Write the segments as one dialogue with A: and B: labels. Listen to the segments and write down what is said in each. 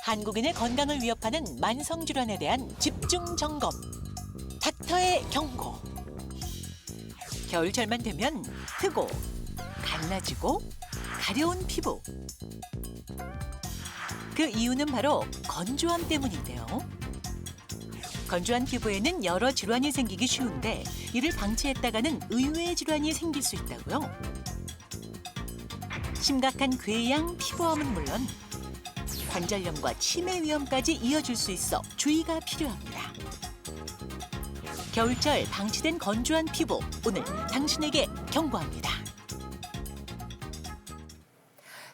A: 한국인의 건강을 위협하는 만성질환에 대한 집중 점검. 닥터의 경고. 겨울철만 되면 트고, 갈라지고, 가려운 피부. 그 이유는 바로 건조함 때문인데요. 건조한 피부에는 여러 질환이 생기기 쉬운데 이를 방치했다가는 의외의 질환이 생길 수 있다고요. 심각한 궤양, 피부암은 물론 관절염과 치매 위험까지 이어질 수 있어 주의가 필요합니다. 겨울철 방치된 건조한 피부, 오늘 당신에게 경고합니다.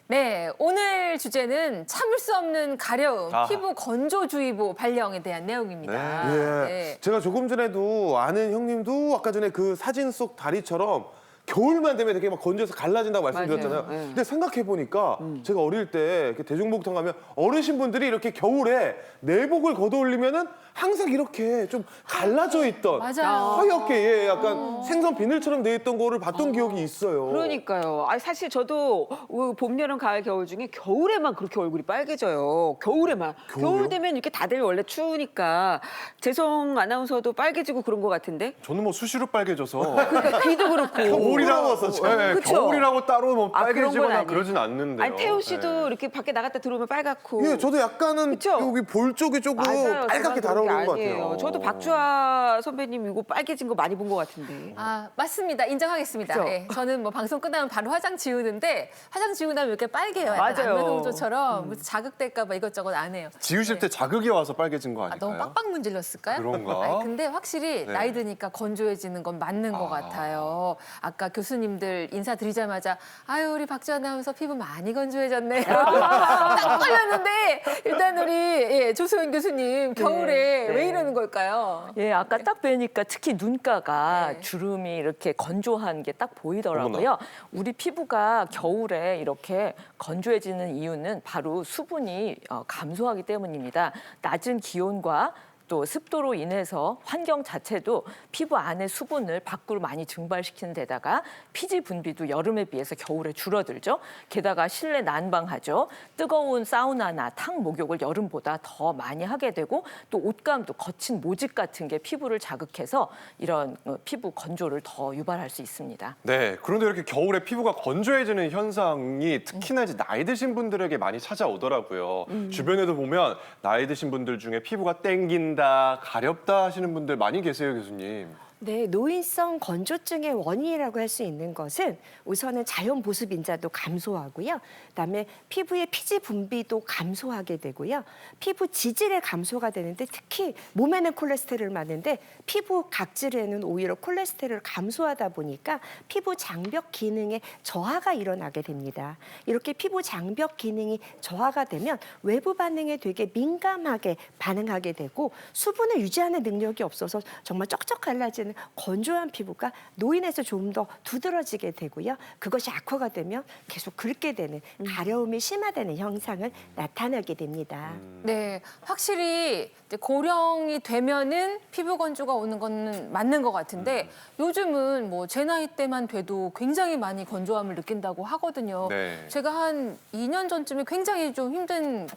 B: 네, 오늘 주제는 참을 수 없는 가려움, 피부 건조주의보 발령에 대한 내용입니다.
C: 네.
B: 네.
C: 제가 조금 전에도 아는 형님도 아까 전에 그 사진 속 다리처럼 겨울만 되면 되게 막 건조해서 갈라진다고 말씀드렸잖아요.
B: 맞아요. 네.
C: 근데 생각해보니까 제가 어릴 때 이렇게 대중목욕탕 가면 어르신분들이 이렇게 겨울에 내복을 걷어올리면은 항상 이렇게 좀 갈라져 있던
B: 맞아요.
C: 하얗게 예, 약간 생선 비늘처럼 돼 있던 거를 봤던 기억이 있어요.
D: 그러니까요. 아 사실 저도 봄, 여름, 가을, 겨울 중에 겨울에만 그렇게 얼굴이 빨개져요. 겨울에만.
C: 겨울요?
D: 겨울 되면 이렇게 다들 원래 추우니까 재성 아나운서도 빨개지고 그런 것 같은데.
E: 저는 뭐 수시로 빨개져서
D: 그러니까 귀도 그렇고.
E: 네,
D: 그쵸?
E: 겨울이라고 따로 뭐
D: 아, 그런 건
E: 빨개지거나
D: 아니에요.
E: 그러진 않는데요.
D: 아니 태우 씨도
E: 네.
D: 이렇게 밖에 나갔다 들어오면 빨갛고.
C: 예, 저도 약간은
D: 그쵸?
C: 여기 볼 쪽이 조금
D: 맞아요.
C: 빨갛게
D: 저만 그런 게
C: 달아오르는 것
D: 아니에요.
C: 같아요.
D: 저도 박주아 선배님 이거 빨개진 거 많이 본 것 같은데.
B: 아, 맞습니다. 인정하겠습니다.
D: 그쵸?
B: 예, 저는 뭐 방송 끝나면 바로 화장 지우는데 화장 지우고 나면 이렇게 빨개요. 약간
D: 맞아요.
B: 안면홍조처럼 무슨 자극될까 봐 이것저것 안 해요.
E: 지우실 때 자극이 와서 빨개진 거
B: 아,
E: 아닐까요?
B: 너무 빡빡 문질렀을까요?
E: 그런가?
B: 아니, 근데 확실히
E: 네.
B: 나이 드니까 건조해지는 건 맞는 것 같아요. 아까 교수님들 인사드리자마자 아유 우리 박주아 아나운서 피부 많이 건조해졌네요. 딱 걸렸는데 일단 우리 조소연 교수님 겨울에 왜 이러는 걸까요?
F: 예, 아까 딱 뵈니까 특히 눈가가
B: 네.
F: 주름이 이렇게 건조한 게 딱 보이더라고요. 우리 피부가 겨울에 이렇게 건조해지는 이유는 바로 수분이 감소하기 때문입니다. 낮은 기온과 또 습도로 인해서 환경 자체도 피부 안에 수분을 밖으로 많이 증발시키는 데다가 피지 분비도 여름에 비해서 겨울에 줄어들죠. 게다가 실내 난방하죠. 뜨거운 사우나나 탕 목욕을 여름보다 더 많이 하게 되고 또 옷감도 거친 모직 같은 게 피부를 자극해서 이런 피부 건조를 더 유발할 수 있습니다.
E: 네, 그런데 이렇게 겨울에 피부가 건조해지는 현상이 특히나 이제 나이 드신 분들에게 많이 찾아오더라고요. 주변에도 보면 나이 드신 분들 중에 피부가 땡긴다, 가렵다 하시는 분들 많이 계세요, 교수님.
G: 네, 노인성 건조증의 원인이라고 할 수 있는 것은 우선은 자연 보습 인자도 감소하고요. 그다음에 피부의 피지 분비도 감소하게 되고요. 피부 지질의 감소가 되는데 특히 몸에는 콜레스테롤 많은데 피부 각질에는 오히려 콜레스테롤 감소하다 보니까 피부 장벽 기능에 저하가 일어나게 됩니다. 이렇게 피부 장벽 기능이 저하가 되면 외부 반응에 되게 민감하게 반응하게 되고 수분을 유지하는 능력이 없어서 정말 쩍쩍 갈라지는 건조한 피부가 노인에서 좀 더 두드러지게 되고요. 그것이 악화가 되면 계속 긁게 되는 가려움이 심화되는 현상을 나타내게 됩니다.
B: 네, 확실히 이제 고령이 되면은 피부 건조가 오는 건 맞는 것 같은데 요즘은 뭐 제 나이 때만 돼도 굉장히 많이 건조함을 느낀다고 하거든요.
E: 네.
B: 제가 한 2년 전쯤에 굉장히 좀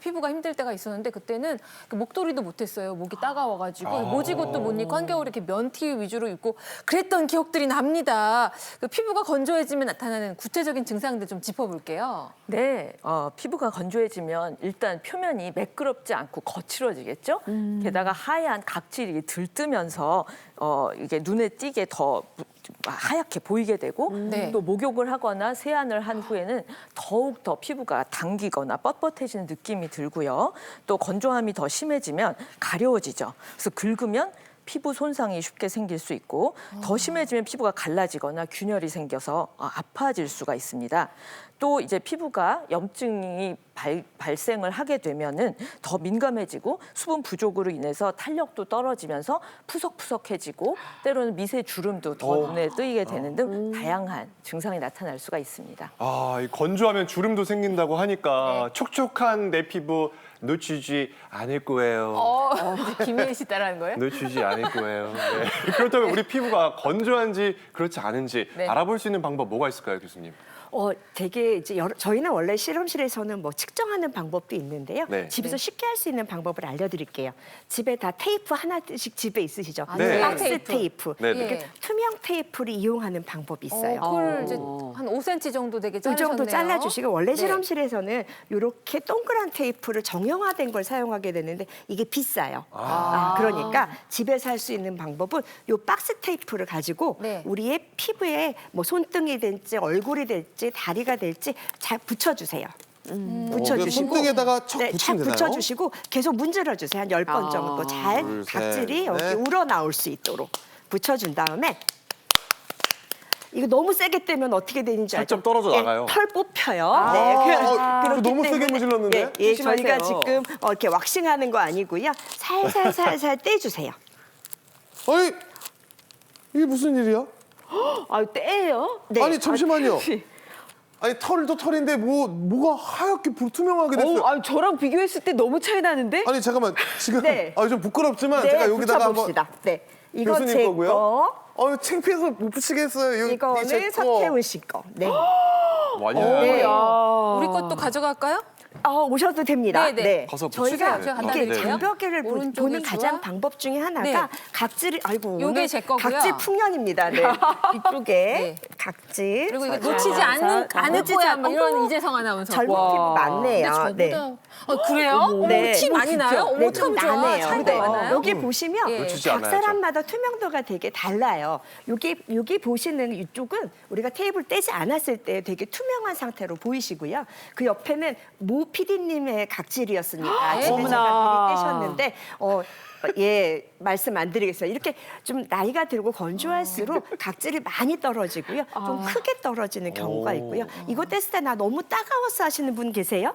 B: 피부가 힘들 때가 있었는데 그때는 그 목도리도 못했어요. 목이 따가워가지고 모지옷도 못 입고 한겨울에 이렇게 면티 위주로 입고 그랬던 기억들이 납니다. 그 피부가 건조해지면 나타나는 구체적인 증상들 좀 짚어볼게요.
F: 네, 피부가 건조해지면 일단 표면이 매끄럽지 않고 거칠어지겠죠. 게다가 하얀 각질이 들뜨면서 이게 눈에 띄게 더 하얗게 보이게 되고
B: 네.
F: 또 목욕을 하거나 세안을 한 후에는 더욱 더 피부가 당기거나 뻣뻣해지는 느낌이 들고요. 또 건조함이 더 심해지면 가려워지죠. 그래서 긁으면 피부 손상이 쉽게 생길 수 있고 더 심해지면 피부가 갈라지거나 균열이 생겨서 아파질 수가 있습니다. 또 이제 피부가 염증이 발생을 하게 되면은 더 민감해지고 수분 부족으로 인해서 탄력도 떨어지면서 푸석푸석해지고 때로는 미세 주름도 더 눈에 뜨이게 되는 등 다양한 증상이 나타날 수가 있습니다.
E: 아, 이 건조하면 주름도 생긴다고 하니까 촉촉한 내 피부 놓치지 않을 거예요.
B: 이제 김혜희 씨 따라하는 거예요?
E: 놓치지 않을 거예요. 네. 그렇다면 우리 피부가 건조한지 그렇지 않은지
B: 네.
E: 알아볼 수 있는 방법 뭐가 있을까요, 교수님?
G: 되게 이제 저희는 원래 실험실에서는 뭐 측정하는 방법도 있는데요.
E: 네.
G: 집에서 쉽게 할 수 있는 방법을 알려드릴게요. 집에 다 테이프 하나씩 집에 있으시죠?
E: 네.
G: 박스 테이프.
E: 네,
B: 네.
G: 이렇게 투명 테이프를 이용하는 방법이 있어요.
B: 그걸 이제 한 5cm 정도 되게
G: 이
B: 자르셨네요.
G: 정도 잘라주시고 원래
B: 네.
G: 실험실에서는 이렇게 동그란 테이프를 정형화된 걸 사용하게 되는데 이게 비싸요. 그러니까 집에서 할 수 있는 방법은 이 박스 테이프를 가지고
B: 네.
G: 우리의 피부에 뭐 손등이 될지 얼굴이 될지 다리가 될지 잘 붙여주세요. 붙여주시고
C: 손등에다가 척
G: 네, 착
C: 붙이면 되나요?
G: 붙여주시고 계속 문질러주세요. 한 10번 정도 잘
C: 둘, 셋,
G: 각질이 여기
C: 넷.
G: 우러나올 수 있도록 붙여준 다음에 이거 너무 세게 떼면 어떻게 되는지 알죠?
E: 살점 떨어져 나가요.
G: 털 뽑혀요.
C: 그거 너무 세게 문질렀는데?
G: 저희가
D: 조심하세요.
G: 지금 이렇게 왁싱하는 거 아니고요. 살살 떼주세요.
C: 아니 이게 무슨 일이야?
D: 떼요?
G: 네.
C: 아니 잠시만요. 아니 털도 털인데 뭐가 하얗게 투명하게 됐어요.
D: 저랑 비교했을 때 너무 차이 나는데?
C: 아니 잠깐만 지금
G: 네.
C: 좀 부끄럽지만
G: 네,
C: 제가 여기다가 한번
G: 붙여봅시다. 네, 이거
C: 교수님
G: 제
C: 거고요.
G: 거,
C: 창피해서 못 붙이겠어요.
G: 이거는
C: 제 거.
G: 서태훈 씨 거. 네.
E: 완전
G: 네.
B: 우리 것도 가져갈까요?
G: 오셔도 됩니다.
B: 네, 네.
E: 가서
G: 저희가
E: 붙이세요.
B: 제가 갖다
G: 이게
B: 드릴게요.
G: 장벽을
B: 오른쪽이
G: 보는
B: 좋아?
G: 가장 방법 중에 하나가
B: 네.
G: 각질을
B: 요게
G: 오늘
B: 제 거고요.
G: 각질 풍년입니다. 네. 이쪽에
B: 네.
G: 각질
B: 그리고 이거
G: 자,
B: 놓치지
G: 자,
B: 않을
G: 자, 놓치지
B: 거야. 뭐 이런
G: 어머,
B: 이재성 아나운서.
G: 젊은
B: 와.
G: 피부 많네요.
B: 근데 저보다 그래요? 어머,
G: 네.
B: 티 많이 나요? 어머,
G: 네, 좀
B: 참 좋아.
G: 나네요.
B: 차이가
G: 네.
B: 많아요?
G: 여기 보시면
B: 예.
E: 놓치지
G: 각
E: 않아야죠.
G: 사람마다 투명도가 되게 달라요. 여기 보시는 이쪽은 우리가 테이블 떼지 않았을 때 되게 투명한 상태로 보이시고요. 그 옆에는 모 PD님의 각질이었으니까 집에서
D: 어머나.
G: 미리 떼셨는데 말씀 안 드리겠어요. 이렇게 좀 나이가 들고 건조할수록 각질이 많이 떨어지고요. 좀 크게 떨어지는 경우가 있고요. 이거 뗐을 때 나 너무 따가웠어 하시는 분 계세요?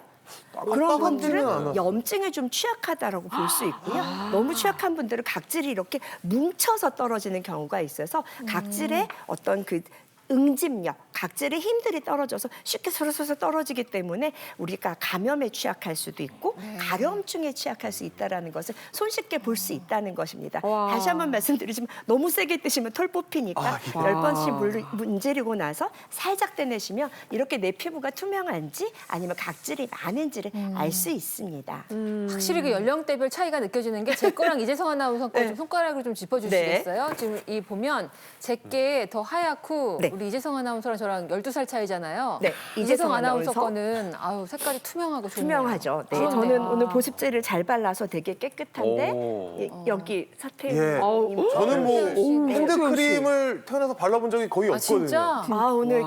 G: 그런
C: 따갑지는
G: 분들은
C: 않아.
G: 염증에 좀 취약하다라고 볼 수 있고요. 너무 취약한 분들은 각질이 이렇게 뭉쳐서 떨어지는 경우가 있어서 각질의 어떤 그 응집력, 각질의 힘들이 떨어져서 쉽게 서서서 떨어지기 때문에 우리가 감염에 취약할 수도 있고 가려움증에 취약할 수 있다는 것을 손쉽게 볼 수 있다는 것입니다. 다시 한번 말씀드리지만 너무 세게 뜨시면 털 뽑히니까 10번씩 문지르고 나서 살짝 떼내시면 이렇게 내 피부가 투명한지 아니면 각질이 많은지를 알 수 있습니다.
B: 확실히 그 연령대별 차이가 느껴지는 게 제 거랑 이재성 아나운서 거 좀 손가락으로 좀 짚어주시겠어요? 지금 이 보면 제게 더 하얗고
G: 네.
B: 우리 이재성 아나운서랑 저랑 12살 차이잖아요.
G: 네,
B: 이재성
G: 이재성
B: 아나운서
G: 아나운서.
B: 거는 색깔이 투명하고 좋네요.
G: 투명하죠. 네,
B: 그렇네요.
G: 저는 오늘 보습제를 잘 발라서 되게 깨끗한데
E: 오.
G: 여기
C: 예.
G: 서태훈
C: 저는 뭐
G: 네.
C: 핸드크림을 태어나서 발라본 적이 거의 없거든요.
B: 진짜?
G: 오늘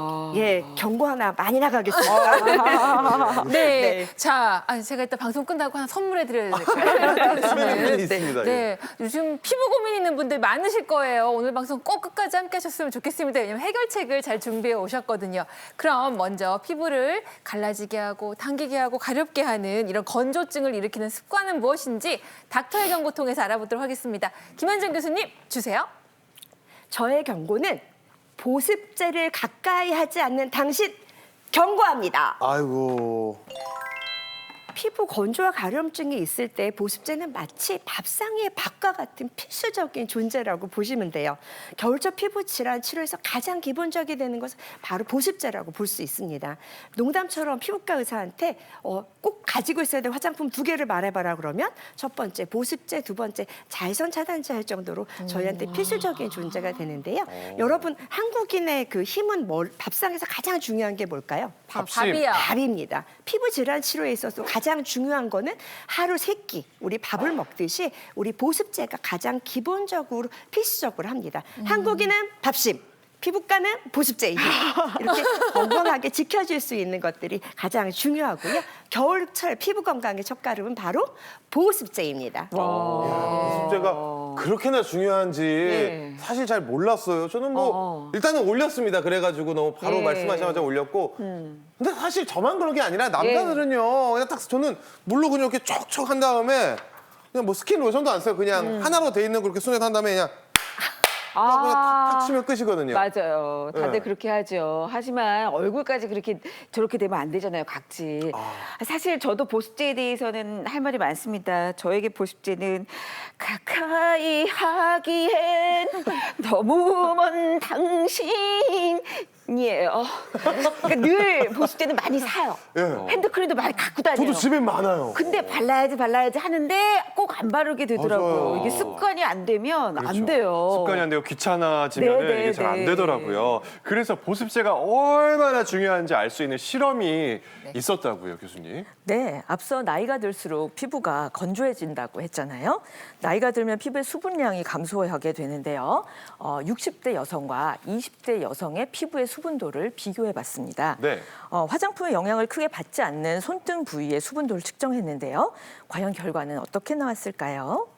G: 경고 하나 많이 나가겠습니다.
B: 네. 자, 제가 이따 방송 끝나고 하나 선물해 드려야 될 거예요.
C: 선물이 있습니다. 예.
B: 네. 요즘 피부 고민 있는 분들 많으실 거예요. 오늘 방송 꼭 끝까지 함께 하셨으면 좋겠습니다. 왜냐면 해결책을 잘 준비해 오셨거든요. 그럼 먼저 피부를 갈라지게 하고 당기게 하고 가렵게 하는 이런 건조증을 일으키는 습관은 무엇인지 닥터의 경고 통해서 알아보도록 하겠습니다. 김한정 교수님 주세요.
G: 저의 경고는 보습제를 가까이 하지 않는 당신 경고합니다.
C: 아이고.
G: 피부 건조와 가려움증이 있을 때 보습제는 마치 밥상 위의 밥과 같은 필수적인 존재라고 보시면 돼요. 겨울철 피부 질환 치료에서 가장 기본적이 되는 것은 바로 보습제라고 볼 수 있습니다. 농담처럼 피부과 의사한테 꼭 가지고 있어야 될 화장품 2개를 말해봐라 그러면 첫 번째 보습제, 두 번째 자외선 차단제 할 정도로 저희한테 필수적인 존재가 되는데요. 여러분 한국인의 그 힘은 밥상에서 가장 중요한 게 뭘까요?
B: 밥이야.
G: 밥입니다. 피부 질환 치료에 있어서 가장 중요한 거는 하루 3끼 우리 밥을 먹듯이 우리 보습제가 가장 기본적으로 필수적으로 합니다. 한국인은 밥심, 피부과는 보습제입니다. 이렇게 건강하게 지켜줄 수 있는 것들이 가장 중요하고요. 겨울철 피부 건강의 첫걸음은 바로 보습제입니다.
C: 보습제가 그렇게나 중요한지
D: 예.
C: 사실 잘 몰랐어요. 저는 일단은 올렸습니다. 그래가지고 너무 바로
D: 예.
C: 말씀하자마자 올렸고. 근데 사실 저만 그런 게 아니라 남자들은요. 그냥 딱 저는 물로 그냥 이렇게 촉촉 한 다음에 그냥 뭐 스킨 로션도 안 써요. 그냥 하나로 돼 있는 그렇게 손에 한 다음에 그냥 탁 치면 끝이거든요.
D: 맞아요. 다들
C: 네.
D: 그렇게 하죠. 하지만 얼굴까지 그렇게 저렇게 되면 안 되잖아요, 각질. 사실 저도 보습제에 대해서는 할 말이 많습니다. 저에게 보습제는 가까이 하기엔 너무 먼 당신 아니에요. 그러니까 늘 보습제는 많이 사요.
C: 예.
D: 핸드크림도 많이 갖고 다녀요.
C: 저도 집에 많아요.
D: 근데 발라야지 하는데 꼭 안 바르게 되더라고요.
C: 맞아요.
D: 이게 습관이 안 되면 안
E: 그렇죠.
D: 돼요.
E: 습관이 안 되고 귀찮아지면
D: 네, 네,
E: 이게 잘 안
D: 네.
E: 되더라고요. 그래서 보습제가 얼마나 중요한지 알 수 있는 실험이 있었다고요, 교수님.
F: 네, 앞서 나이가 들수록 피부가 건조해진다고 했잖아요. 나이가 들면 피부의 수분량이 감소하게 되는데요. 60대 여성과 20대 여성의 피부의 수분도를 비교해봤습니다.
E: 네.
F: 화장품의 영향을 크게 받지 않는 손등 부위의 수분도를 측정했는데요. 과연 결과는 어떻게 나왔을까요?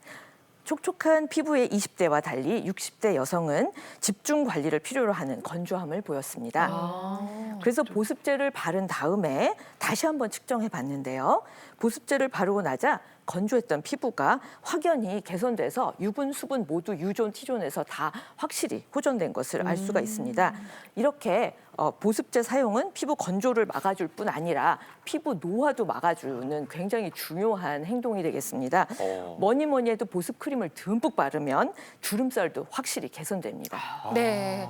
F: 촉촉한 피부의 20대와 달리 60대 여성은 집중 관리를 필요로 하는 건조함을 보였습니다. 그래서 보습제를 바른 다음에 다시 한번 측정해 봤는데요. 보습제를 바르고 나자 건조했던 피부가 확연히 개선돼서 유분, 수분 모두 유존, T존에서 다 확실히 호전된 것을 알 수가 있습니다. 이렇게 보습제 사용은 피부 건조를 막아줄 뿐 아니라 피부 노화도 막아주는 굉장히 중요한 행동이 되겠습니다. 뭐니 뭐니 해도 보습 크림을 듬뿍 바르면 주름살도 확실히 개선됩니다.
B: 네.